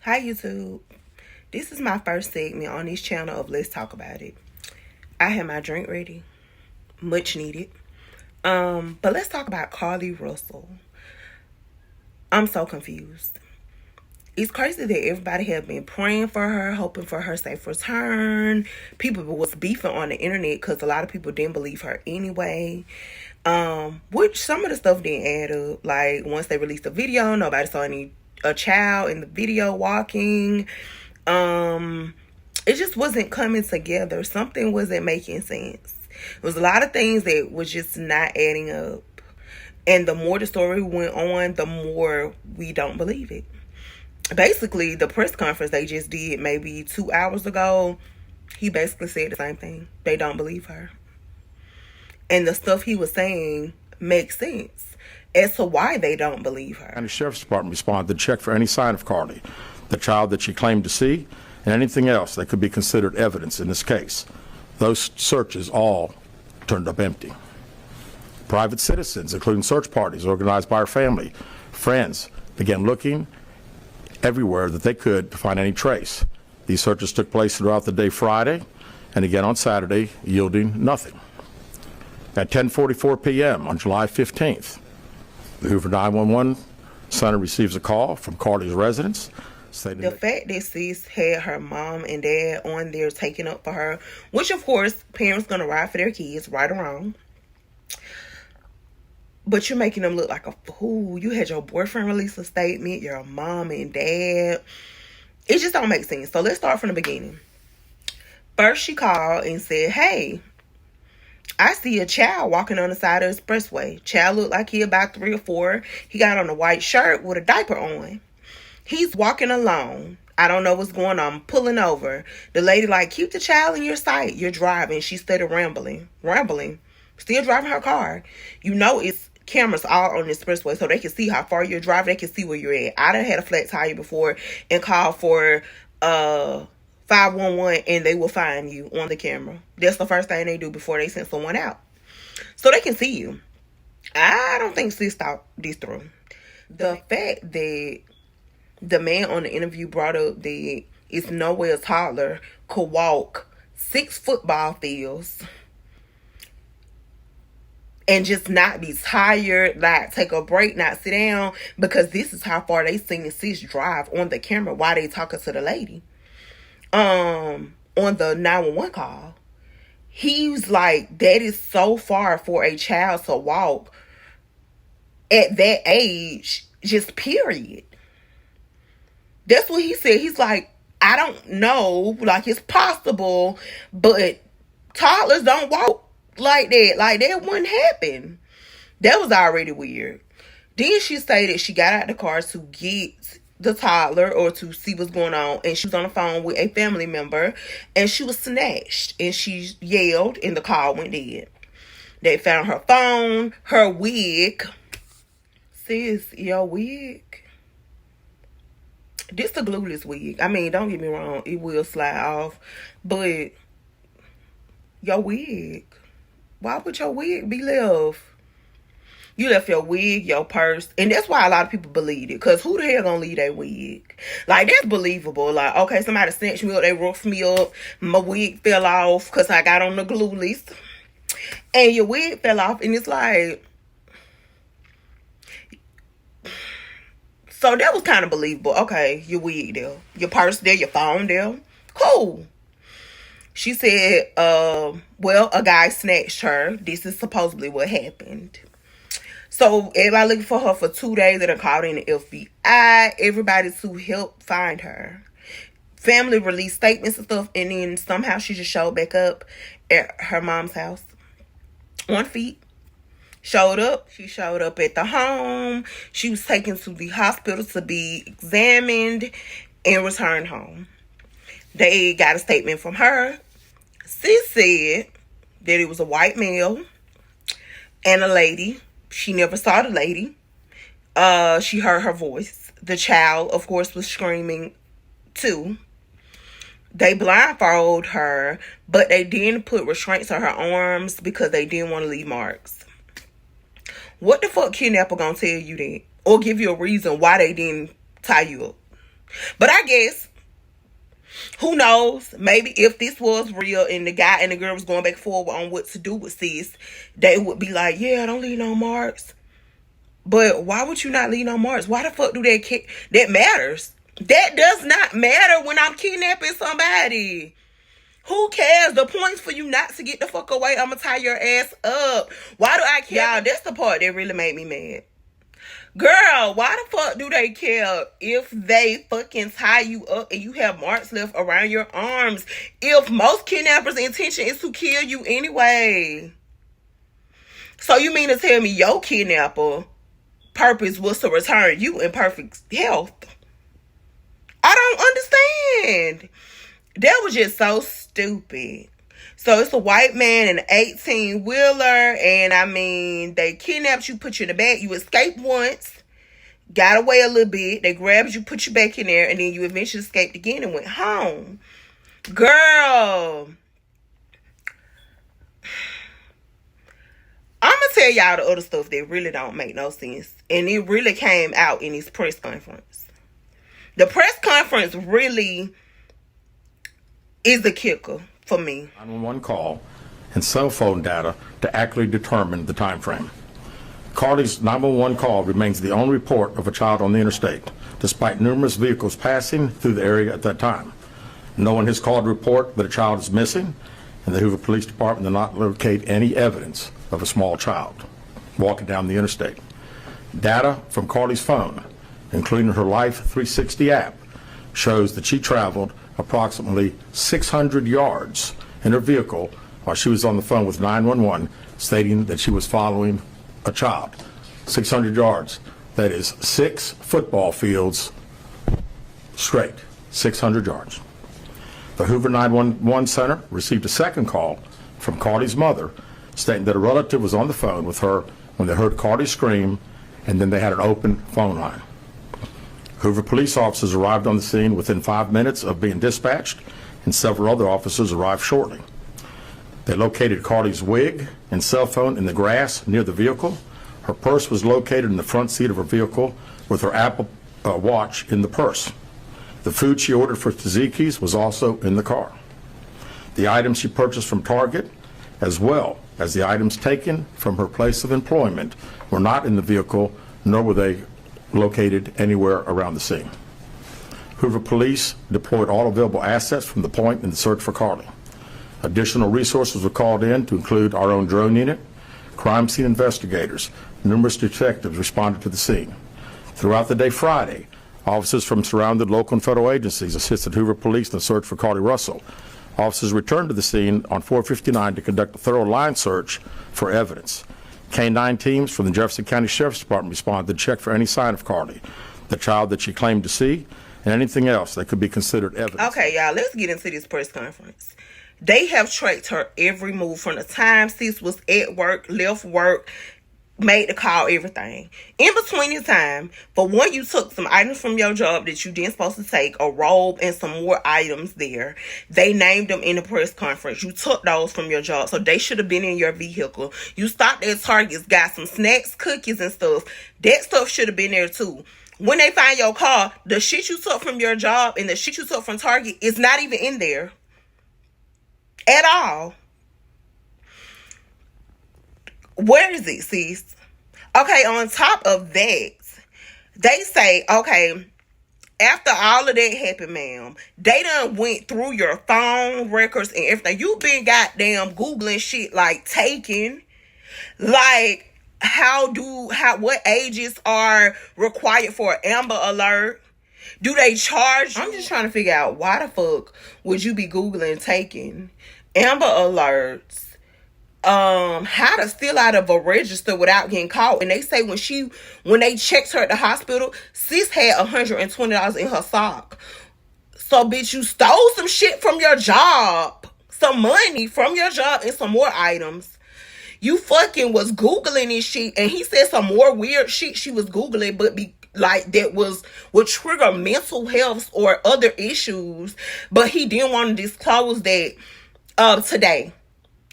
Hi YouTube. This is my first segment on this channel of Let's Talk About It. I have my drink ready. Much needed. But let's talk about Carlee Russell. I'm so confused. It's crazy that everybody have been praying for her, hoping for her safe return. People was beefing on the internet because a lot of people didn't believe her anyway. Which some of the stuff didn't add up. Like once they released the video, nobody saw a child in the video walking. It just wasn't coming together. Something wasn't making sense. It was a lot of things that was just not adding up. And the more the story went on, the more we don't believe it. Basically, the press conference they just did maybe 2 hours ago, he basically said the same thing. They don't believe her. And the stuff he was saying makes sense as to why they don't believe her. And the Sheriff's Department responded to check for any sign of Carlee, the child that she claimed to see, and anything else that could be considered evidence in this case. Those searches all turned up empty. Private citizens, including search parties organized by her family, friends, began looking everywhere that they could to find any trace. These searches took place throughout the day Friday and again on Saturday, yielding nothing. At 10:44 p.m. on July 15th, the Hoover 911 center receives a call from Carlee's residence. The fact that sis had her mom and dad on there taking up for her, which of course parents gonna ride for their kids, right or wrong. But you're making them look like a fool. You had your boyfriend release a statement, your mom and dad. It just don't make sense. So let's start from the beginning. First, she called and said, hey, I see a child walking on the side of the expressway. Child looked like he about 3 or 4. He got on a white shirt with a diaper on. He's walking alone. I don't know what's going on. I'm pulling over. The lady like, keep the child in your sight. You're driving. She started rambling. Still driving her car. You know it's cameras all on the expressway so they can see how far you're driving. They can see where you're at. I done had a flat tire before and called for 511 and they will find you on the camera. That's the first thing they do before they send someone out. So they can see you. I don't think sis thought this through. The fact that the man on the interview brought up that it's no way a toddler could walk 6 football fields and just not be tired, like take a break, not sit down, because this is how far they seen sis drive on the camera while they talking to the lady. On the 911 call. He was like, that is so far for a child to walk at that age, just period. That's what he said. He's like, I don't know, like it's possible, but toddlers don't walk like that. Like that wouldn't happen. That was already weird. Then she stated she got out the car to get the toddler or to see what's going on, and she was on the phone with a family member and she was snatched and she yelled and the call went dead. They found her phone, her wig. Sis, your wig. This the glueless wig. I mean, don't get me wrong, it will slide off, but your wig. Why would your wig be left? You left your wig, your purse, and that's why a lot of people believed it. Because who the hell gonna leave that wig? Like, that's believable. Like, okay, somebody snatched me up, they roughed me up, my wig fell off because I got on the glue list, and your wig fell off, and it's like, so that was kind of believable. Okay, your wig there, your purse there, your phone there, cool. She said, well, a guy snatched her. This is supposedly what happened. So everybody looking for her for 2 days. They done called in the FBI. Everybody to help find her. Family released statements and stuff. And then somehow she just showed back up at her mom's house. On feet. Showed up. She showed up at the home. She was taken to the hospital to be examined and returned home. They got a statement from her. Sis said that it was a white male and a lady. She never saw the lady. She heard her voice. The child, of course, was screaming too. They blindfolded her, but they didn't put restraints on her arms because they didn't want to leave marks. What the fuck kidnapper gonna tell you that? Or give you a reason why they didn't tie you up? But I guess, who knows? Maybe if this was real and the guy and the girl was going back forward on what to do with sis, they would be like, yeah, don't leave no marks. But why would you not leave no marks? Why the fuck do that matters? That does not matter when I'm kidnapping somebody. Who cares? The point's for you not to get the fuck away. I'ma tie your ass up. Why do I care? Y'all, that's the part that really made me mad. Girl, why the fuck do they care if they fucking tie you up and you have marks left around your arms? If most kidnappers' intention is to kill you anyway. So you mean to tell me your kidnapper purpose was to return you in perfect health? I don't understand. That was just so stupid. So it's a white man and an 18-wheeler, and I mean, they kidnapped you, put you in the back. You escaped once, got away a little bit. They grabbed you, put you back in there, and then you eventually escaped again and went home. Girl, I'm gonna tell y'all the other stuff that really don't make no sense, and it really came out in this press conference. The press conference really is the kicker for me. 911 call and cell phone data to accurately determine the time frame. Carlee's 911 call remains the only report of a child on the interstate, despite numerous vehicles passing through the area at that time. No one has called to report that a child is missing, and the Hoover Police Department did not locate any evidence of a small child walking down the interstate. Data from Carlee's phone, including her Life 360 app, shows that she traveled approximately 600 yards in her vehicle while she was on the phone with 911, stating that she was following a child. 600 yards. That is 6 football fields straight. 600 yards. The Hoover 911 Center received a second call from Carlee's mother, stating that a relative was on the phone with her when they heard Carlee scream, and then they had an open phone line. Hoover police officers arrived on the scene within 5 minutes of being dispatched, and several other officers arrived shortly. They located Carlee's wig and cell phone in the grass near the vehicle. Her purse was located in the front seat of her vehicle with her Apple Watch in the purse. The food she ordered for Tzatziki's was also in the car. The items she purchased from Target, as well as the items taken from her place of employment, were not in the vehicle, nor were they located anywhere around the scene. Hoover Police deployed all available assets from the point in the search for Carlee. Additional resources were called in to include our own drone unit, crime scene investigators. Numerous detectives responded to the scene. Throughout the day Friday, officers from surrounded local and federal agencies assisted Hoover Police in the search for Carlee Russell. Officers returned to the scene on 459 to conduct a thorough line search for evidence. K-9 teams from the Jefferson County Sheriff's Department responded to check for any sign of Carlee, the child that she claimed to see, and anything else that could be considered evidence. Okay, y'all, let's get into this press conference. They have tracked her every move from the time sis was at work, left work, made the call, everything. In between the time, for one, you took some items from your job that you didn't supposed to take, a robe and some more items there. They named them in the press conference. You took those from your job, so they should have been in your vehicle. You stopped at Target, got some snacks, cookies, and stuff. That stuff should have been there too. When they find your car, the shit you took from your job and the shit you took from Target is not even in there at all. Where is it, sis? Okay, on top of that, they say, okay, after all of that happened, ma'am, they done went through your phone records and everything. You been goddamn Googling shit like taken, like what ages are required for an Amber Alert? Do they charge you? I'm just trying to figure out why the fuck would you be Googling taking Amber Alerts, how to steal out of a register without getting caught. And they say when they checked her at the hospital, sis had $120 in her sock. So bitch, you stole some shit from your job, some money from your job and some more items. You fucking was Googling this shit, and he said some more weird shit she was Googling, but that would trigger mental health or other issues, but he didn't want to disclose that today.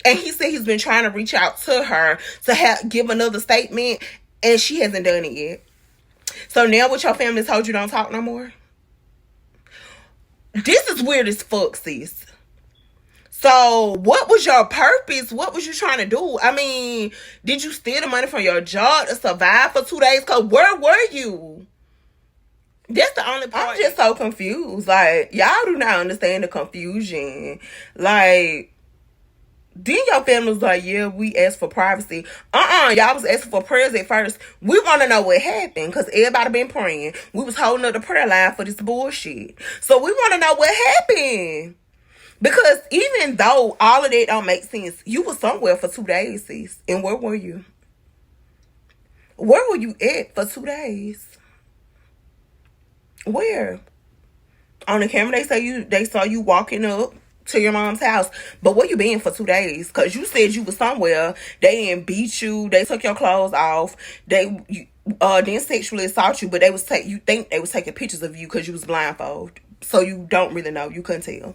And he said he's been trying to reach out to her to give another statement, and she hasn't done it yet. So now what your family told you, don't talk no more? This is weird as fuck, sis. So, what was your purpose? What was you trying to do? I mean, did you steal the money from your job to survive for 2 days? Because where were you? That's the only part. I'm just so confused. Like, y'all do not understand the confusion. Like, then your family was like, yeah, we asked for privacy. Y'all was asking for prayers at first. We want to know what happened because everybody been praying. We was holding up the prayer line for this bullshit. So we want to know what happened. Because even though all of that don't make sense, you were somewhere for 2 days, sis. And where were you? Where were you at for 2 days? Where? On the camera, they saw you walking up to your mom's house. But where you been for 2 days? Because you said you was somewhere. They didn't beat you. They took your clothes off. They didn't sexually assault you, but you think they was taking pictures of you because you was blindfolded. So you don't really know. You couldn't tell.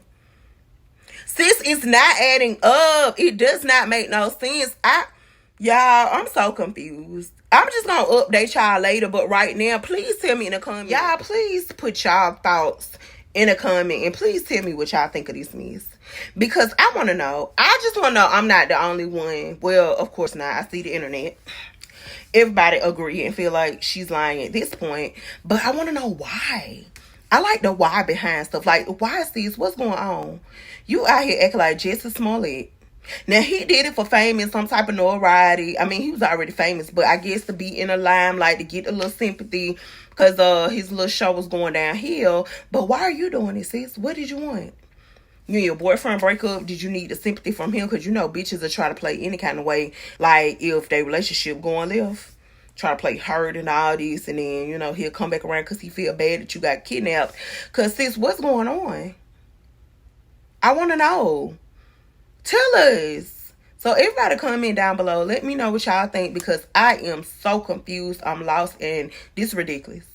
Sis, it's not adding up. It does not make no sense. Y'all, I'm so confused. I'm just gonna update y'all later, but right now, please tell me in the comments. Y'all, please put y'all thoughts in a comment, and please tell me what y'all think of this mess. Because I want to know. I just want to know I'm not the only one. Well, of course not. I see the internet. Everybody agree and feel like she's lying at this point. But I want to know why. I like the why behind stuff. Like, why, sis? What's going on? You out here acting like Jussie Smollett. Now, he did it for fame and some type of notoriety. I mean, he was already famous, but I guess to be in a limelight, to get a little sympathy, because his little show was going downhill. But why are you doing this, sis? What did you want? You and your boyfriend break up? Did you need the sympathy from him? Because, you know, bitches will try to play any kind of way. Like, if their relationship going left. Try to play hurt and all this. And then, you know, he'll come back around because he feel bad that you got kidnapped. Because, sis, what's going on? I want to know. Tell us. So, everybody comment down below. Let me know what y'all think. Because I am so confused. I'm lost. And this is ridiculous.